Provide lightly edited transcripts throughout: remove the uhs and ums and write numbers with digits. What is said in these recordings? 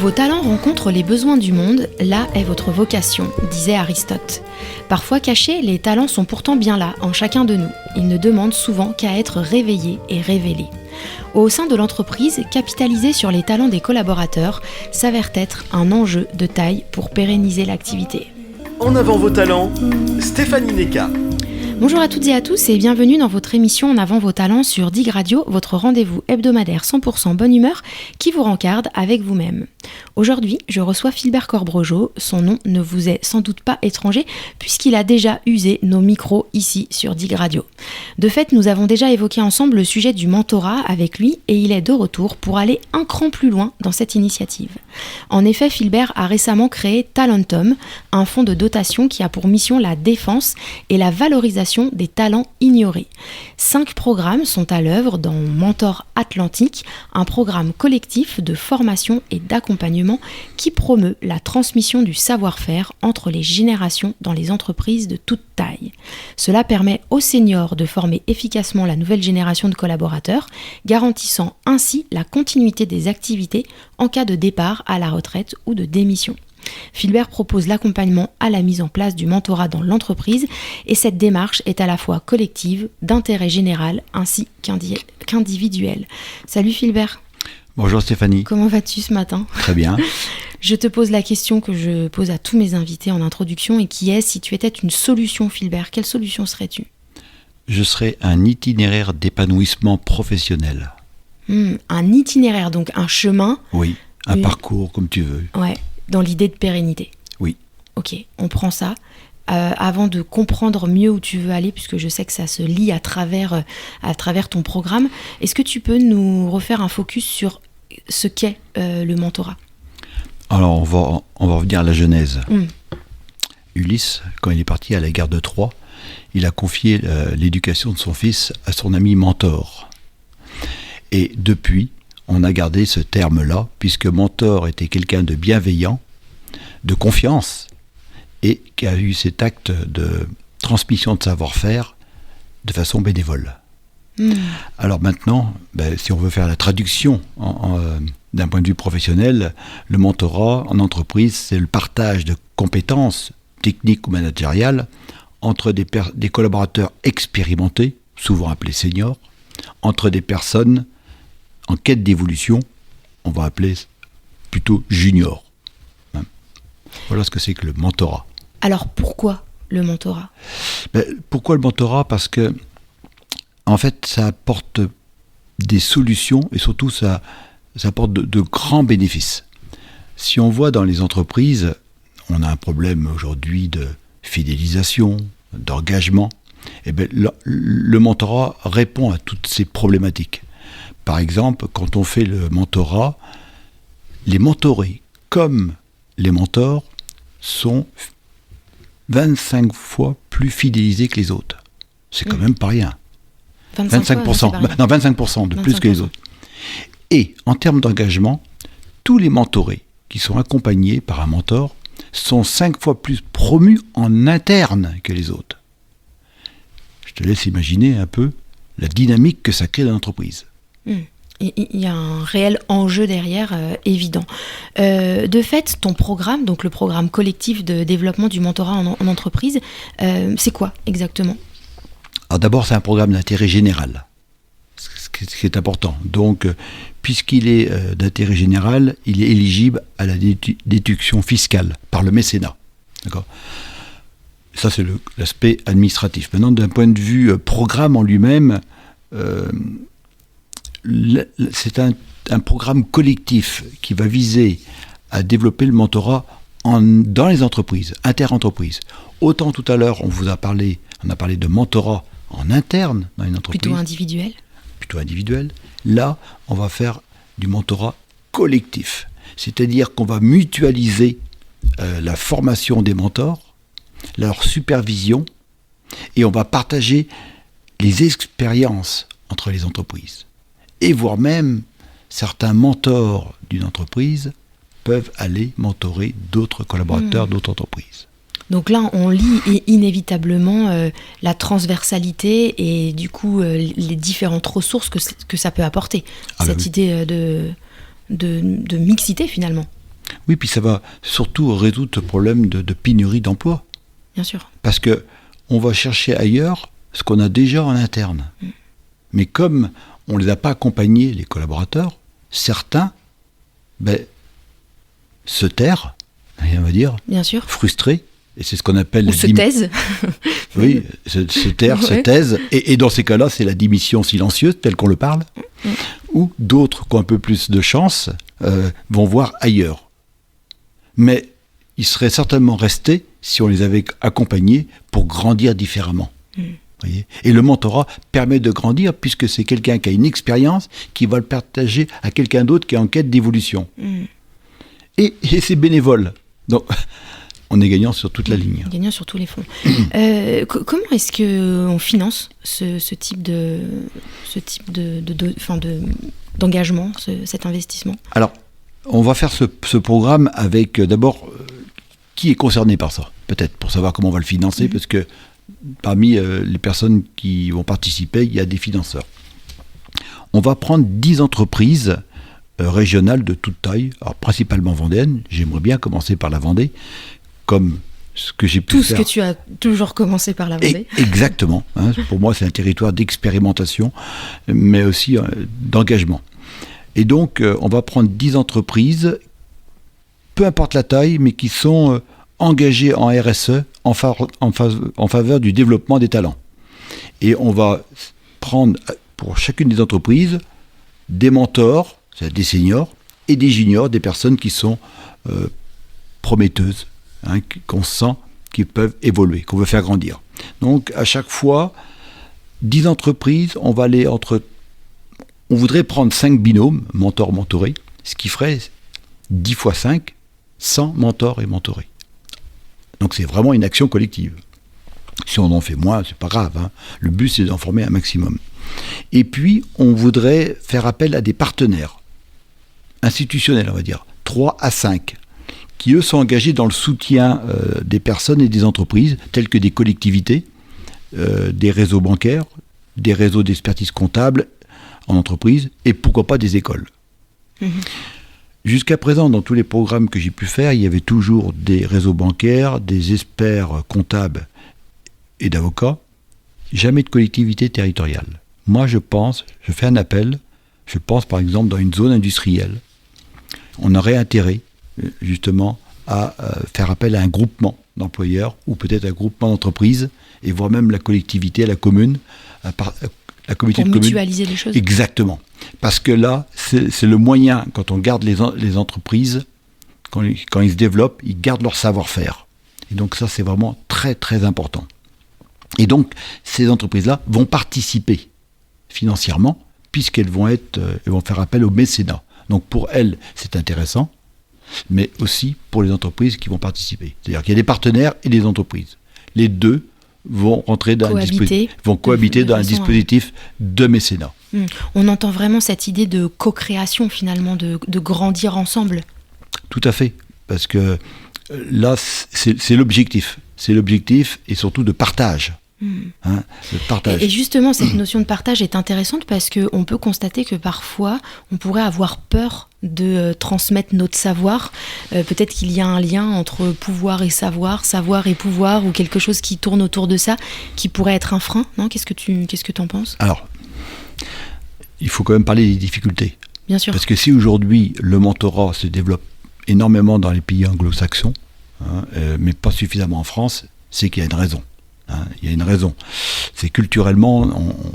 Vos talents rencontrent les besoins du monde, là est votre vocation, disait Aristote. Parfois cachés, les talents sont pourtant bien là, en chacun de nous. Ils ne demandent souvent qu'à être réveillés et révélés. Au sein de l'entreprise, capitaliser sur les talents des collaborateurs s'avère être un enjeu de taille pour pérenniser l'activité. En avant vos talents, Stéphanie Neka. Bonjour à toutes et à tous et bienvenue dans votre émission En avant vos talents sur Dig Radio, votre rendez-vous hebdomadaire 100% bonne humeur qui vous rencarde avec vous-même. Aujourd'hui, je reçois Philbert Corbregeot. Son nom ne vous est sans doute pas étranger puisqu'il a déjà usé nos micros ici sur Dig Radio. De fait, nous avons déjà évoqué ensemble le sujet du mentorat avec lui et il est de retour pour aller un cran plus loin dans cette initiative. En effet, Philbert a récemment créé Talentum, un fonds de dotation qui a pour mission la défense et la valorisation des talents ignorés. 5 programmes sont à l'œuvre dans Mentor Atlantique, un programme collectif de formation et d'accompagnement qui promeut la transmission du savoir-faire entre les générations dans les entreprises de toute taille. Cela permet aux seniors de former efficacement la nouvelle génération de collaborateurs, garantissant ainsi la continuité des activités en cas de départ à la retraite ou de démission. Philbert propose l'accompagnement à la mise en place du mentorat dans l'entreprise et cette démarche est à la fois collective, d'intérêt général ainsi qu'individuelle. Salut Philbert. Bonjour Stéphanie. Comment vas-tu ce matin ? Très bien. Je te pose la question que je pose à tous mes invités en introduction et qui est si tu étais une solution Philbert, quelle solution serais-tu ? Je serais un itinéraire d'épanouissement professionnel. Un itinéraire, donc un chemin. Oui, un parcours comme tu veux. Ouais. Dans l'idée de pérennité. Oui. Ok, on prend ça. Avant de comprendre mieux où tu veux aller, puisque je sais que ça se lie à travers ton programme, est-ce que tu peux nous refaire un focus sur ce qu'est le mentorat ? Alors, on va revenir à la genèse. Ulysse, quand il est parti à la guerre de Troie, il a confié l'éducation de son fils à son ami Mentor. Et depuis, on a gardé ce terme-là, puisque mentor était quelqu'un de bienveillant, de confiance, et qui a eu cet acte de transmission de savoir-faire de façon bénévole. Alors maintenant, si on veut faire la traduction d'un point de vue professionnel, le mentorat en entreprise, c'est le partage de compétences techniques ou managériales entre des collaborateurs expérimentés, souvent appelés seniors, entre des personnes en quête d'évolution, on va appeler plutôt junior. Voilà ce que c'est que le mentorat. Alors pourquoi le mentorat ? Pourquoi le mentorat ? Parce que, en fait, ça apporte des solutions et surtout ça apporte de grands bénéfices. Si on voit dans les entreprises, on a un problème aujourd'hui de fidélisation, d'engagement, et le mentorat répond à toutes ces problématiques. Par exemple, quand on fait le mentorat, les mentorés comme les mentors sont 25 fois plus fidélisés que les autres. C'est quand même pas rien. 25%. Non, 25% de plus que les autres. Et en termes d'engagement, tous les mentorés qui sont accompagnés par un mentor sont 5 fois plus promus en interne que les autres. Je te laisse imaginer un peu la dynamique que ça crée dans l'entreprise. Il y a un réel enjeu derrière, évident. De fait, ton programme, donc le programme collectif de développement du mentorat en entreprise, c'est quoi exactement ? Alors d'abord, c'est un programme d'intérêt général, ce qui est important. Donc, puisqu'il est d'intérêt général, il est éligible à la déduction fiscale par le mécénat. D'accord ? Ça, c'est l'aspect administratif. Maintenant, d'un point de vue programme en lui-même, c'est un programme collectif qui va viser à développer le mentorat dans les entreprises, inter-entreprises. Autant tout à l'heure, on a parlé de mentorat en interne dans une entreprise. Plutôt individuel. Là, on va faire du mentorat collectif. C'est-à-dire qu'on va mutualiser la formation des mentors, leur supervision, et on va partager les expériences entre les entreprises. Et voire même, certains mentors d'une entreprise peuvent aller mentorer d'autres collaborateurs d'autres entreprises. Donc là, on lit inévitablement la transversalité et du coup les différentes ressources que ça peut apporter. Cette idée de mixité finalement. Oui, puis ça va surtout résoudre le problème de pénurie d'emploi. Bien sûr. Parce qu'on va chercher ailleurs ce qu'on a déjà en interne. Mais comme on ne les a pas accompagnés, les collaborateurs, certains se tairent, on va dire, bien sûr, frustrés, et c'est ce qu'on appelle... Ou se taisent. Oui, se taire, se taisent, et dans ces cas-là, c'est la démission silencieuse, telle qu'on le parle, ou d'autres qui ont un peu plus de chance vont voir ailleurs. Mais ils seraient certainement restés si on les avait accompagnés pour grandir différemment. Voyez, et le mentorat permet de grandir puisque c'est quelqu'un qui a une expérience qui va le partager à quelqu'un d'autre qui est en quête d'évolution. Et c'est bénévole. Donc, on est gagnant sur toute la ligne. Gagnant sur tous les fronts. Comment est-ce qu'on finance ce type d'engagement, cet investissement ? Alors, on va faire ce programme avec d'abord qui est concerné par ça, peut-être, pour savoir comment on va le financer, parce que parmi les personnes qui vont participer, il y a des financeurs. On va prendre 10 entreprises régionales de toute taille, alors principalement vendéennes. J'aimerais bien commencer par la Vendée, comme ce que j'ai pu faire. Tout ce que tu as toujours commencé par la Vendée. Exactement. Pour moi, c'est un territoire d'expérimentation, mais aussi d'engagement. Et donc, on va prendre 10 entreprises, peu importe la taille, mais qui sont engagées en RSE, en faveur du développement des talents. Et on va prendre, pour chacune des entreprises, des mentors, c'est-à-dire des seniors, et des juniors, des personnes qui sont prometteuses, qu'on sent qui peuvent évoluer, qu'on veut faire grandir. Donc, à chaque fois, 10 entreprises, on voudrait prendre 5 binômes, mentors, mentorés, ce qui ferait 10 fois 5, 100 mentors et mentorés. Donc c'est vraiment une action collective. Si on en fait moins, c'est pas grave. Le but, c'est d'en former un maximum. Et puis, on voudrait faire appel à des partenaires institutionnels, on va dire, 3 à 5, qui eux sont engagés dans le soutien des personnes et des entreprises, telles que des collectivités, des réseaux bancaires, des réseaux d'expertise comptable en entreprise, et pourquoi pas des écoles. Jusqu'à présent, dans tous les programmes que j'ai pu faire, il y avait toujours des réseaux bancaires, des experts comptables et d'avocats, jamais de collectivité territoriale. Moi, je fais un appel, je pense par exemple dans une zone industrielle, on aurait intérêt justement à faire appel à un groupement d'employeurs ou peut-être un groupement d'entreprises et voire même la collectivité, la commune, la communauté de communes. Pour mutualiser les choses. Exactement. Parce que là, c'est le moyen, quand on garde les entreprises, quand ils se développent, ils gardent leur savoir-faire. Et donc ça, c'est vraiment très, très important. Et donc, ces entreprises-là vont participer financièrement, puisqu'elles vont faire appel au mécénat. Donc pour elles, c'est intéressant, mais aussi pour les entreprises qui vont participer. C'est-à-dire qu'il y a des partenaires et des entreprises. Les deux vont rentrer dans cohabiter dans un dispositif de mécénat. On entend vraiment cette idée de co-création finalement, de grandir ensemble. Tout à fait, parce que là, c'est l'objectif. C'est l'objectif et surtout de partage. Le partage. Et justement, cette notion de partage est intéressante parce qu'on peut constater que parfois, on pourrait avoir peur de transmettre notre savoir. Peut-être qu'il y a un lien entre pouvoir et savoir et pouvoir, ou quelque chose qui tourne autour de ça, qui pourrait être un frein, non ? Qu'est-ce que tu en penses ? Alors, il faut quand même parler des difficultés. Bien sûr. Parce que si aujourd'hui, le mentorat se développe énormément dans les pays anglo-saxons, mais pas suffisamment en France, c'est qu'il y a une raison. Il y a une raison. C'est culturellement,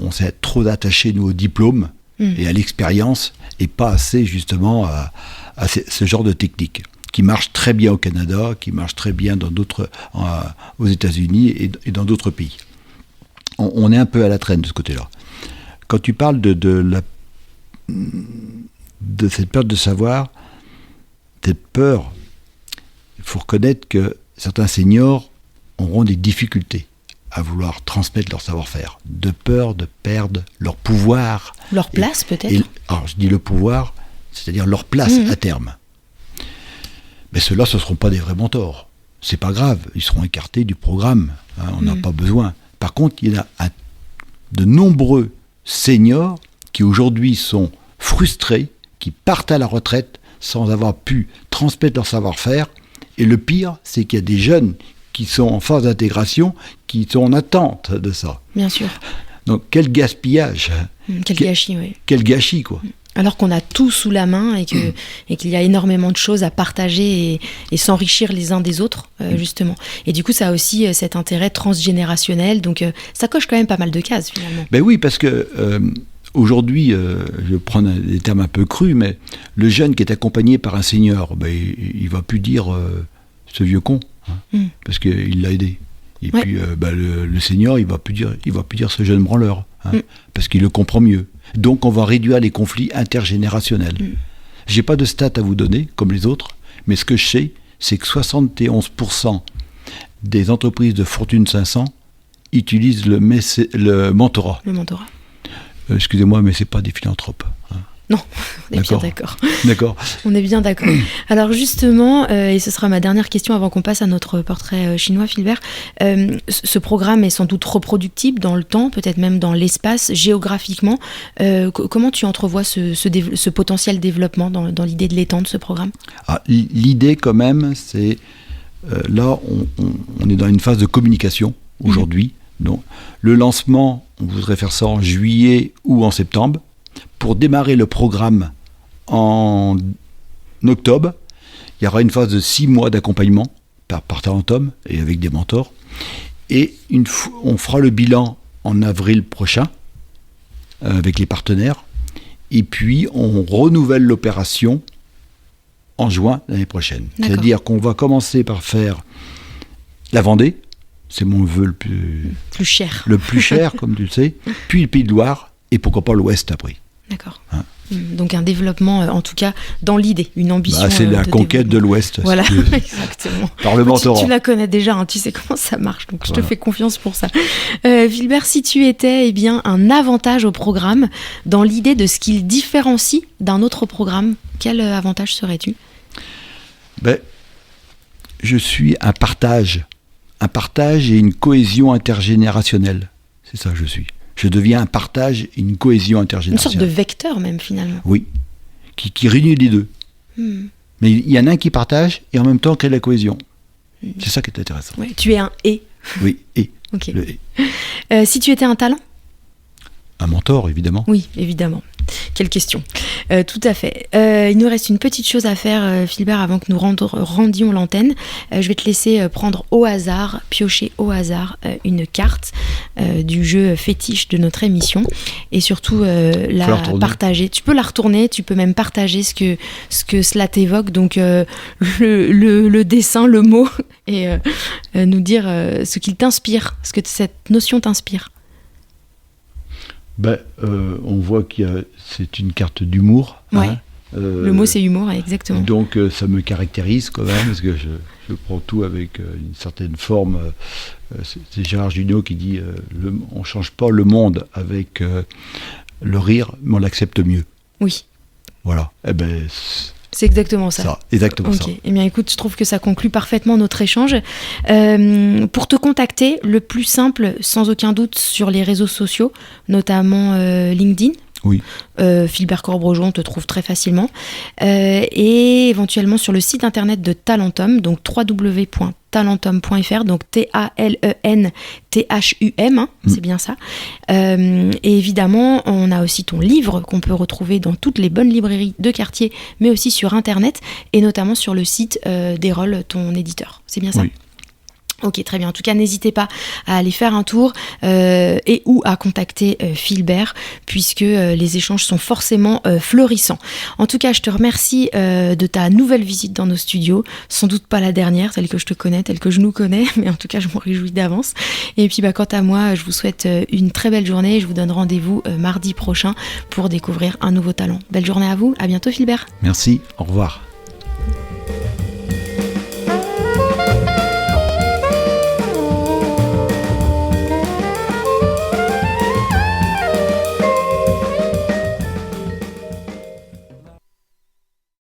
on s'est trop attaché, nous, au diplôme et à l'expérience, et pas assez, justement, à ce genre de technique, qui marche très bien au Canada, qui marche très bien aux États-Unis et dans d'autres pays. On est un peu à la traîne de ce côté-là. Quand tu parles de cette peur de savoir, cette peur, il faut reconnaître que certains seniors auront des difficultés à vouloir transmettre leur savoir-faire, de peur de perdre leur pouvoir. Leur place, peut-être ? Alors, je dis le pouvoir, c'est-à-dire leur place à terme. Mais ceux-là, ce ne seront pas des vrais mentors. C'est pas grave, ils seront écartés du programme. On n'a pas besoin. Par contre, il y a de nombreux seniors qui aujourd'hui sont frustrés, qui partent à la retraite sans avoir pu transmettre leur savoir-faire. Et le pire, c'est qu'il y a des jeunes qui sont en phase d'intégration, qui sont en attente de ça. Bien sûr. Donc quel gaspillage. Quel gâchis, oui. Quel gâchis, quoi. Alors qu'on a tout sous la main et qu'il y a énormément de choses à partager et s'enrichir les uns des autres, justement. Et du coup, ça a aussi cet intérêt transgénérationnel. Donc, ça coche quand même pas mal de cases, finalement. Ben oui, parce que aujourd'hui, je prends des termes un peu crus, mais le jeune qui est accompagné par un senior, ben, il va plus dire ce vieux con, hein, parce qu'il l'a aidé. Et puis, le senior, il va plus dire ce jeune branleur, hein, parce qu'il le comprend mieux. Donc, on va réduire les conflits intergénérationnels. J'ai pas de stats à vous donner, comme les autres, mais ce que je sais, c'est que 71% des entreprises de Fortune 500 utilisent le mentorat. Le mentorat. Excusez-moi, mais c'est pas des philanthropes. Hein. Non, on est bien d'accord. D'accord. On est bien d'accord. Alors justement, et ce sera ma dernière question avant qu'on passe à notre portrait chinois, Philbert, ce programme est sans doute reproductible dans le temps, peut-être même dans l'espace, géographiquement. Comment tu entrevois ce potentiel développement dans l'idée de l'étendre, ce programme ? L'idée quand même, c'est... là, on est dans une phase de communication aujourd'hui. Donc, le lancement, on voudrait faire ça en juillet ou en septembre. Pour démarrer le programme en octobre, il y aura une phase de 6 mois d'accompagnement par Talentum et avec des mentors. Et on fera le bilan en avril prochain avec les partenaires. Et puis, on renouvelle l'opération en juin l'année prochaine. D'accord. C'est-à-dire qu'on va commencer par faire la Vendée. C'est mon vœu le plus cher. Le plus cher, comme tu le sais. Puis le Pays de Loire. Et pourquoi pas l'Ouest après. D'accord. Hein. Donc un développement, en tout cas, dans l'idée, une ambition. C'est la conquête de l'Ouest. Voilà, exactement. Par le mentorat. Tu la connais déjà, hein, tu sais comment ça marche, donc je te fais confiance pour ça. Philbert, si tu étais un avantage au programme, dans l'idée de ce qu'il différencie d'un autre programme, quel avantage serais-tu ? Je suis un partage et une cohésion intergénérationnelle. C'est ça que je suis. Je deviens un partage et une cohésion intergénérationnelle. Une sorte de vecteur même, finalement. Oui, qui réunit les deux. Mais il y en a un qui partage et en même temps crée la cohésion. C'est ça qui est intéressant. Ouais, tu es un « et ». Oui, et. Okay. Le et. Si tu étais un talent ? Un mentor, évidemment. Oui, évidemment. Quelle question. Tout à fait. Il nous reste une petite chose à faire, Philbert, avant que nous rendions l'antenne. Je vais te laisser prendre au hasard, piocher au hasard une carte du jeu fétiche de notre émission et surtout la partager. Tu peux la retourner, tu peux même partager ce que cela t'évoque, donc le dessin, le mot, et nous dire ce qu'il t'inspire, ce que cette notion t'inspire. On voit c'est une carte d'humour. Ouais. Hein. Le mot c'est humour, exactement. Donc ça me caractérise quand même, parce que je prends tout avec une certaine forme. C'est Gérard Jugnot qui dit on ne change pas le monde avec le rire, mais on l'accepte mieux. Oui. Voilà. C'est exactement ça. Exactement ça. Eh bien, écoute, je trouve que ça conclut parfaitement notre échange. Pour te contacter, le plus simple, sans aucun doute, sur les réseaux sociaux, notamment LinkedIn. Oui. Philbert Corbrogeau, on te trouve très facilement. Et éventuellement sur le site internet de Talentum, donc www.talentum.fr, donc TALENTHUM, hein, c'est bien ça. Et évidemment, on a aussi ton livre qu'on peut retrouver dans toutes les bonnes librairies de quartier, mais aussi sur internet, et notamment sur le site d'Erol, ton éditeur. C'est bien ça ? Oui. Ok, très bien. En tout cas, n'hésitez pas à aller faire un tour et ou à contacter Philbert, puisque les échanges sont forcément florissants. En tout cas, je te remercie de ta nouvelle visite dans nos studios. Sans doute pas la dernière, telle que je te connais, telle que je nous connais, mais en tout cas, je m'en réjouis d'avance. Et puis, quant à moi, je vous souhaite une très belle journée. Je vous donne rendez-vous mardi prochain pour découvrir un nouveau talent. Belle journée à vous. À bientôt, Philbert. Merci. Au revoir.